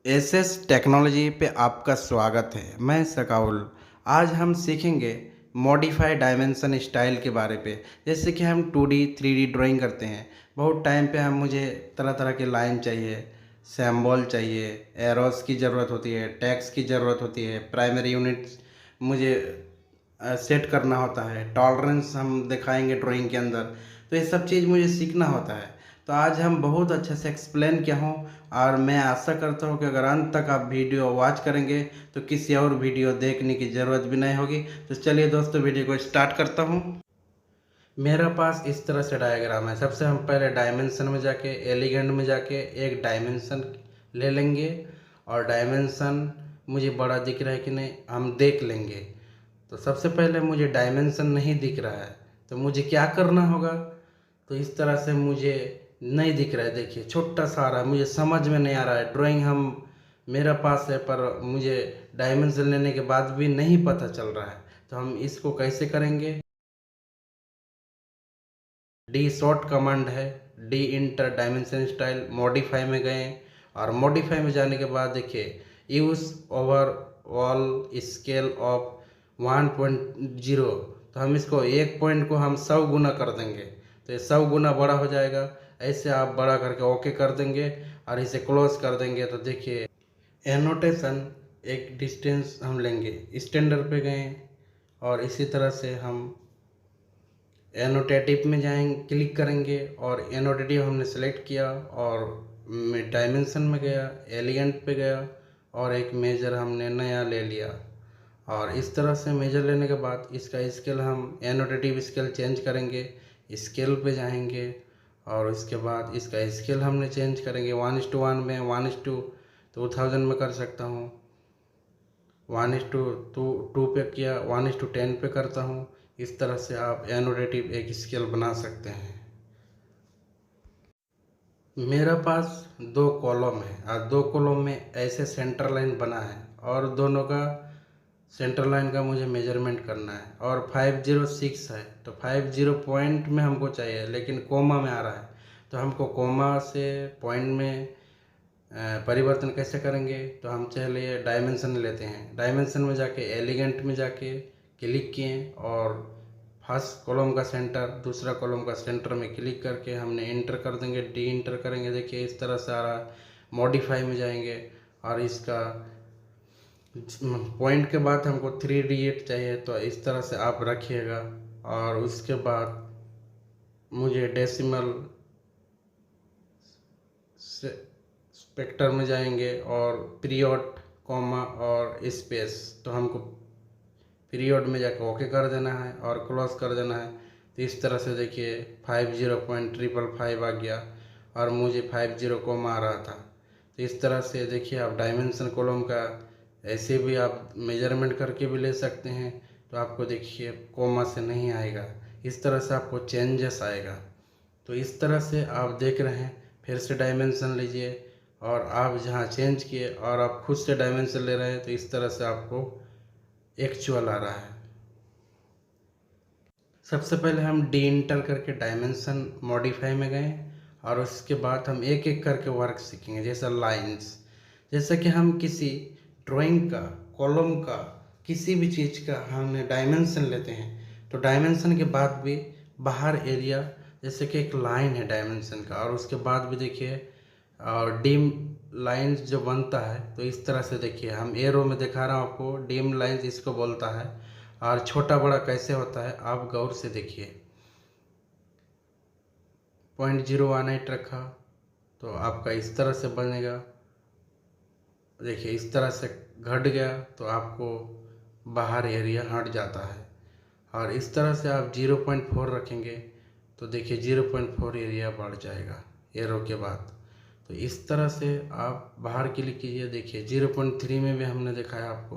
SS technology पे आपका स्वागत है। मैं सकाउल। आज हम सीखेंगे मॉडिफाई डायमेंशन स्टाइल के बारे पे। जैसे कि हम 2D 3D ड्राइंग करते हैं। बहुत टाइम पे हम मुझे तरह तरह के लाइन चाहिए, सिंबल चाहिए, एरोस की ज़रूरत होती है, टैग्स की ज़रूरत होती है, प्राइमरी यूनिट्स मुझे सेट करना होता है, टॉलरेंस हम दिखाएंगे ड्राइंग के अंदर। तो ये सब चीज़ मुझे सीखना होता है। तो आज हम बहुत अच्छे से एक्सप्लेन किया हूँ और मैं आशा करता हूँ कि अगर अंत तक आप वीडियो वॉच करेंगे तो किसी और वीडियो देखने की ज़रूरत भी नहीं होगी। तो चलिए दोस्तों, वीडियो को स्टार्ट करता हूँ। मेरा पास इस तरह से डायग्राम है। सबसे हम पहले डायमेंशन में जाके, एलिगेंट में जाके एक डायमेंशन ले लेंगे और डायमेंशन मुझे बड़ा दिख रहा है कि नहीं हम देख लेंगे। तो सबसे पहले मुझे डायमेंशन नहीं दिख रहा है, तो मुझे क्या करना होगा। तो इस तरह से मुझे नहीं दिख रहा है, देखिए छोटा सा आ रहा है, मुझे समझ में नहीं आ रहा है। ड्राइंग हम मेरा पास है पर मुझे डायमेंशन लेने के बाद भी नहीं पता चल रहा है। तो हम इसको कैसे करेंगे। डी शॉर्ट कमांड है, D inter dimension style, modify में गए और मॉडिफाई में जाने के बाद देखिए use over all scale of 1.0। तो हम इसको एक पॉइंट को हम 100 गुना कर देंगे, तो ये 100 गुना बड़ा हो जाएगा। ऐसे आप बड़ा करके ओके कर देंगे और इसे क्लोज कर देंगे। तो देखिए एनोटेशन एक डिस्टेंस हम लेंगे, स्टैंडर्ड पे गए और इसी तरह से हम एनोटेटिव में जाएंगे, क्लिक करेंगे और एनोटेटिव हमने सेलेक्ट किया और मैं डायमेंशन में गया, एलिगेंट पे गया और एक मेजर हमने नया ले लिया। और इस तरह से मेजर लेने के बाद इसका स्केल हम एनोटेटिव स्केल चेंज करेंगे, स्केल पे जाएंगे और इसके बाद इसका स्केल हमने चेंज करेंगे 1:1 में, 1:2000 में कर सकता हूँ, 1:2 पे किया, 1:10 पे करता हूँ। इस तरह से आप एनोटेटिव एक स्केल बना सकते हैं। मेरा पास दो कॉलम है और दो कॉलम में ऐसे सेंटर लाइन बना है और दोनों का सेंटर लाइन का मुझे मेजरमेंट करना है और 506 है। तो 50 पॉइंट में हमको चाहिए लेकिन कोमा में आ रहा है। तो हमको कोमा से पॉइंट में परिवर्तन कैसे करेंगे। तो हम चलिए डायमेंशन लेते हैं। डायमेंशन में जाके एलिगेंट में जाके क्लिक किए और फर्स्ट कॉलम का सेंटर, दूसरा कॉलम का सेंटर में क्लिक करके हमने इंटर कर देंगे, डी इंटर करेंगे। देखिए इस तरह से आ रहा। मॉडिफाई में जाएंगे और इसका पॉइंट के बाद हमको 3D चाहिए, तो इस तरह से आप रखिएगा। और उसके बाद मुझे डेसिमल स्पेक्टर में जाएंगे और पीरियड, कॉमा और स्पेस। तो हमको पीरियड में जाकर ओके कर देना है और क्लोज कर देना है। तो इस तरह से देखिए 50.555 आ गया और मुझे 50 कॉमा आ रहा था। तो इस तरह से देखिए आप डायमेंशन कॉलम का ऐसे भी आप मेजरमेंट करके भी ले सकते हैं। तो आपको देखिए कॉमा से नहीं आएगा, इस तरह से आपको चेंजेस आएगा। तो इस तरह से आप देख रहे हैं। फिर से डायमेंशन लीजिए और आप जहाँ चेंज किए और आप खुद से डायमेंशन ले रहे हैं, तो इस तरह से आपको एक्चुअल आ रहा है। सबसे पहले हम डी इंटर करके डायमेंशन मॉडिफाई में गए और उसके बाद हम एक एक करके वर्क सीखेंगे। जैसा लाइंस, जैसे कि हम किसी ड्राइंग का, कॉलम का, किसी भी चीज़ का हमने डायमेंशन लेते हैं। तो डायमेंशन के बाद भी बाहर एरिया, जैसे कि एक लाइन है डायमेंशन का और उसके बाद भी देखिए और डिम लाइंस जो बनता है। तो इस तरह से देखिए हम एरो में दिखा रहा हूँ आपको, डिम लाइंस इसको बोलता है। और छोटा बड़ा कैसे होता है आप गौर से देखिए। 0.018 रखा तो आपका इस तरह से बनेगा। देखिए इस तरह से घट गया तो आपको बाहर एरिया हट जाता है। और इस तरह से आप 0.4 रखेंगे तो देखिए 0.4 एरिया बढ़ जाएगा एरो के बाद। तो इस तरह से आप बाहर क्लिक कीजिए। देखिए 0.3 में भी हमने दिखाया आपको,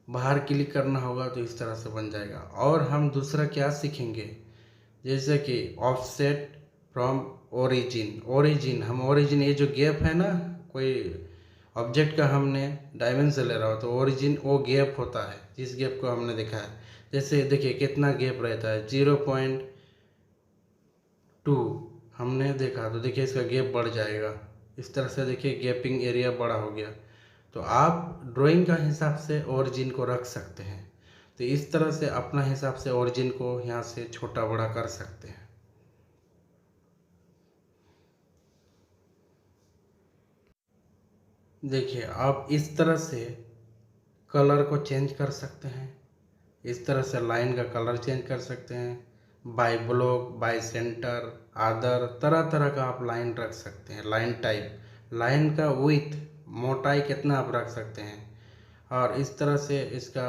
बाहर क्लिक करना होगा तो इस तरह से बन जाएगा। और हम दूसरा क्या सीखेंगे, जैसे कि ऑफसेट फ्रॉम ओरिजिन। ओरिजिन ये जो गैप है ना, कोई ऑब्जेक्ट का हमने डायमेंशन ले रहा हो तो ओरिजिन वो गैप होता है जिस गैप को हमने देखा है। जैसे देखिए कितना गैप रहता है, 0.2 हमने देखा। तो देखिए इसका गैप बढ़ जाएगा इस तरह से देखिए गैपिंग एरिया बड़ा हो गया। तो आप ड्राइंग का हिसाब से ओरिजिन को रख सकते हैं। तो इस तरह से अपना हिसाब से ओरिजिन को यहाँ से छोटा बड़ा कर सकते हैं। देखिए आप इस तरह से कलर को चेंज कर सकते हैं। इस तरह से लाइन का कलर चेंज कर सकते हैं। बाय ब्लॉक, बाय सेंटर, आदर, तरह तरह का आप लाइन रख सकते हैं। लाइन टाइप, लाइन का विड्थ, मोटाई कितना आप रख सकते हैं। और इस तरह से इसका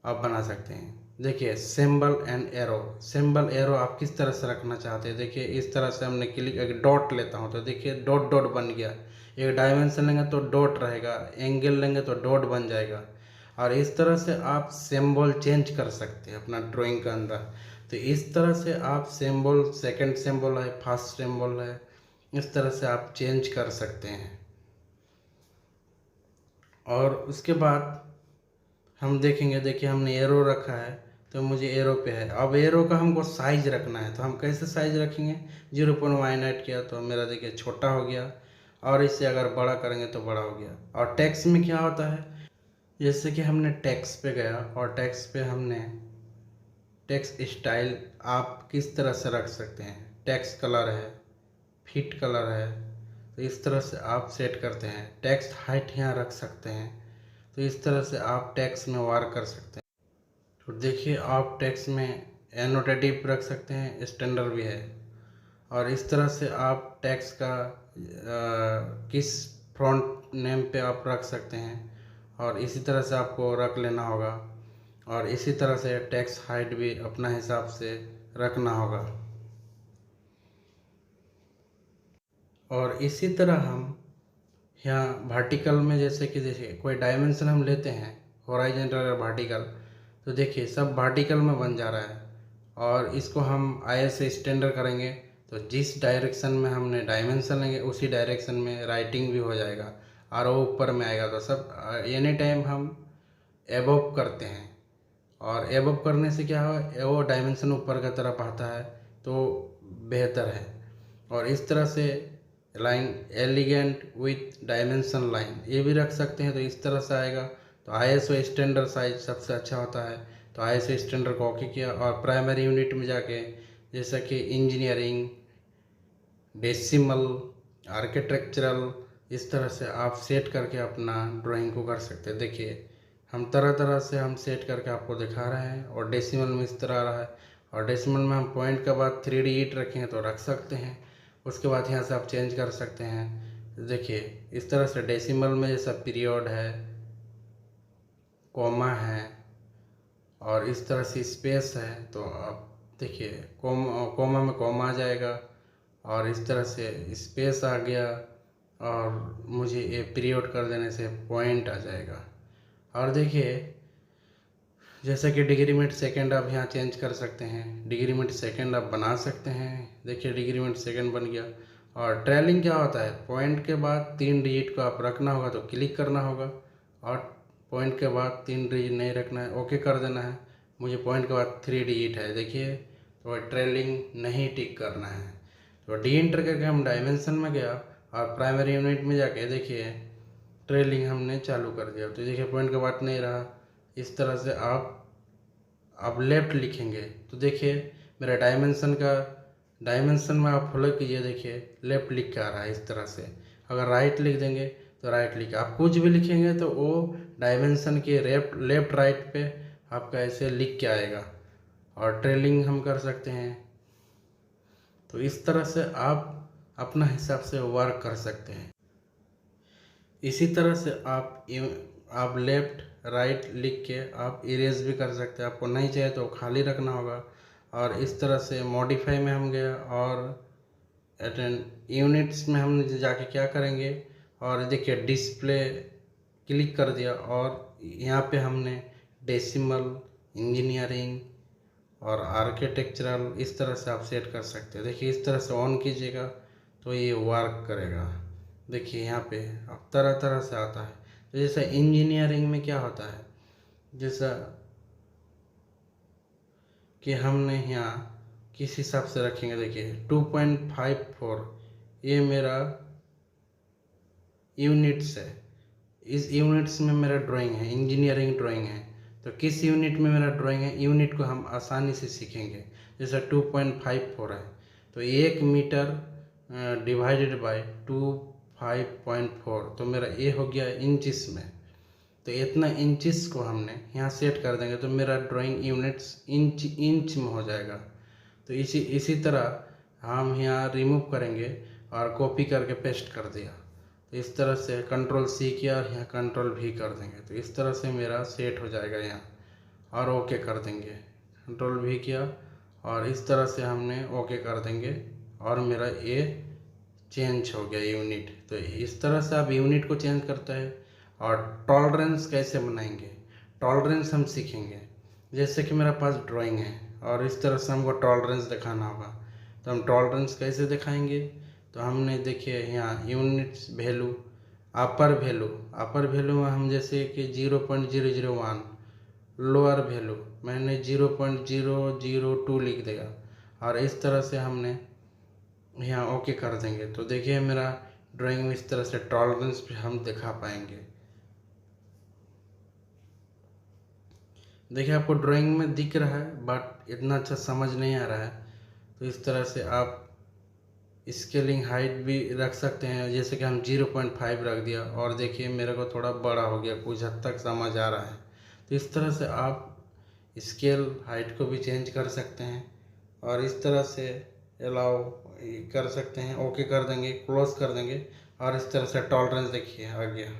आप बना सकते हैं। देखिए symbol and arrow, symbol arrow आप किस तरह से रखना चाहते हैं। देखिए इस तरह से हमने क्लिक, एक डॉट लेता हूँ तो देखिए डॉट डॉट बन गया। एक डायमेंशन लेंगे तो डॉट रहेगा, एंगल लेंगे तो डॉट बन जाएगा। और इस तरह से आप सिंबल चेंज कर सकते हैं अपना ड्राइंग के अंदर। तो इस तरह से आप सिंबल, सेकंड सिंबल है, फर्स्ट सिंबल है, इस तरह से आप चेंज कर सकते हैं। और उसके बाद हम देखेंगे, देखिए हमने एरो रखा है तो मुझे एरो पे है। अब एरो का हमको साइज रखना है तो हम कैसे साइज रखेंगे। 0.18 किया तो मेरा देखिए छोटा हो गया, और इससे अगर बड़ा करेंगे तो बड़ा हो गया। और टेक्स्ट में क्या होता है, जैसे कि हमने टेक्स्ट पे गया और टेक्स्ट पे हमने टेक्स्ट स्टाइल आप किस तरह से रख सकते हैं। टेक्स्ट कलर है, फिट कलर है, तो इस तरह से आप सेट करते हैं। टेक्स्ट हाइट यहाँ रख सकते हैं। तो इस तरह से आप टेक्स्ट में वार कर सकते हैं। तो देखिए आप टेक्स्ट में एनोटेटिव रख सकते हैं, स्टैंडर्ड भी है। और इस तरह से आप टेक्स्ट का किस फ्रंट नेम पे आप रख सकते हैं, और इसी तरह से आपको रख लेना होगा। और इसी तरह से टेक्स्ट हाइट भी अपना हिसाब से रखना होगा। और इसी तरह हम यहाँ वर्टिकल में, जैसे कि देखिए कोई डायमेंशन हम लेते हैं, हॉरिजॉन्टल या वर्टिकल, तो देखिए सब वर्टिकल में बन जा रहा है। और इसको हम आई से स्टैंडर्ड करेंगे तो जिस डायरेक्शन में हमने डायमेंशन लेंगे उसी डायरेक्शन में राइटिंग भी हो जाएगा और वो ऊपर में आएगा। तो सब एनी टाइम हम एबोव करते हैं, और एबोव करने से क्या हो, वो डायमेंशन ऊपर की तरफ आता है तो बेहतर है। और इस तरह से line elegant with dimension line ये भी रख सकते हैं, तो इस तरह से आएगा। तो आईएसओ स्टैंडर्ड साइज सबसे अच्छा होता है। तो आईएसओ स्टैंडर्ड को ओके किया और प्राइमरी यूनिट में जाके, जैसा कि इंजीनियरिंग, डेसिमल, आर्किटेक्चरल, इस तरह से आप सेट करके अपना ड्राइंग को कर सकते हैं। देखिए हम तरह तरह से हम सेट करके आपको दिखा रहे हैं। और डेसिमल में इस तरह आ रहा है, और डेसिमल में हम पॉइंट के बाद 3D ईट रखेंगे तो रख सकते हैं। उसके बाद यहाँ से आप चेंज कर सकते हैं। देखिए इस तरह से डेसिमल में जैसा पीरियड है, कॉमा है, और इस तरह से स्पेस है, तो आप देखिए कॉमा में कॉमा आ जाएगा, और इस तरह से स्पेस आ गया, और मुझे ये पीरियड कर देने से पॉइंट आ जाएगा। और देखिए जैसे कि डिग्री मिनट सेकंड आप यहाँ चेंज कर सकते हैं, डिग्री मिनट सेकंड आप बना सकते हैं। देखिए डिग्री मिनट सेकंड बन गया। और ट्रेलिंग क्या होता है, पॉइंट के बाद 3 डिजिट को आप रखना होगा तो क्लिक करना होगा, और पॉइंट के बाद 3 डिजिट नहीं रखना है, ओके कर देना है। मुझे पॉइंट के बाद 3 डिजिट है देखिए, तो ट्रेलिंग नहीं टिक करना है। तो डी इंटर करके हम डायमेंशन में गया और प्राइमरी यूनिट में जाके देखिए ट्रेलिंग हमने चालू कर दिया। तो देखिए पॉइंट के बाद नहीं रहा। इस तरह से आप लेफ़्ट लिखेंगे तो देखिए मेरा डायमेंशन में आप फॉलो कीजिए, देखिए लेफ़्ट लिख के आ रहा है इस तरह से। अगर राइट लिख देंगे तो राइट लिख, आप कुछ भी लिखेंगे तो वो डायमेंशन के लेफ़्ट राइट पे आपका ऐसे लिख के आएगा। और ट्रेलिंग हम कर सकते हैं। तो इस तरह से आप अपना हिसाब से वर्क कर सकते हैं। इसी तरह से आप लेफ़्ट राइट लिख के आप इरेज भी कर सकते हैं। आपको नहीं चाहिए तो खाली रखना होगा। और इस तरह से मॉडिफाई में हम गए और अटेंड यूनिट्स में हम जाके क्या करेंगे, और देखिए डिस्प्ले क्लिक कर दिया, और यहाँ पे हमने डेसिमल, इंजीनियरिंग और आर्किटेक्चरल इस तरह से आप सेट कर सकते हैं। देखिए इस तरह से ऑन कीजिएगा तो ये वर्क करेगा। देखिए यहाँ पे अब तरह तरह से आता है। तो जैसा इंजीनियरिंग में क्या होता है, जैसा कि हमने यहाँ किस हिसाब से रखेंगे, देखिए 2.54 ये मेरा यूनिट्स है। इस यूनिट्स में मेरा ड्राइंग है, इंजीनियरिंग ड्राइंग है। तो किस यूनिट में मेरा ड्राइंग है, यूनिट को हम आसानी से सीखेंगे। जैसे 2.54 है, तो 1 मीटर डिवाइडेड बाय 2 5.4, तो मेरा ये हो गया इंचिस में। तो इतना इंचिस को हमने यहाँ सेट कर देंगे तो मेरा ड्राइंग यूनिट्स इंच में हो जाएगा। तो इसी तरह हम यहाँ रिमूव करेंगे और कॉपी करके पेस्ट कर दिया। तो इस तरह से कंट्रोल C किया और यहाँ कंट्रोल V कर देंगे। तो इस तरह से मेरा सेट हो जाएगा यहाँ, और ओके कर देंगे। कंट्रोल V किया और इस तरह से हमने ओके कर देंगे और मेरा ये चेंज हो गया यूनिट। तो इस तरह से आप यूनिट को चेंज करता है। और टॉलरेंस कैसे बनाएंगे, टॉलरेंस हम सीखेंगे। जैसे कि मेरा पास ड्राइंग है और इस तरह से हमको टॉलरेंस दिखाना होगा, तो हम टॉलरेंस कैसे दिखाएंगे। तो हमने देखिए यहाँ यूनिट्स वैल्यू, अपर वैल्यू में हम जैसे कि 0.001, लोअर वैल्यू मैंने 0.002 लिख देगा और इस तरह से हमने यहाँ ओके कर देंगे। तो देखिए मेरा ड्राइंग में इस तरह से टॉलरेंस भी हम दिखा पाएंगे। देखिए आपको ड्राइंग में दिख रहा है बट इतना अच्छा समझ नहीं आ रहा है। तो इस तरह से आप स्केलिंग हाइट भी रख सकते हैं। जैसे कि हम 0.5 रख दिया और देखिए मेरे को थोड़ा बड़ा हो गया, कुछ हद तक समझ आ रहा है। तो इस तरह से आप स्केल हाइट को भी चेंज कर सकते हैं और इस तरह से अलाउ कर सकते हैं। ओके कर देंगे, क्लोज कर देंगे और इस तरह से टॉलरेंस देखिए आ गया।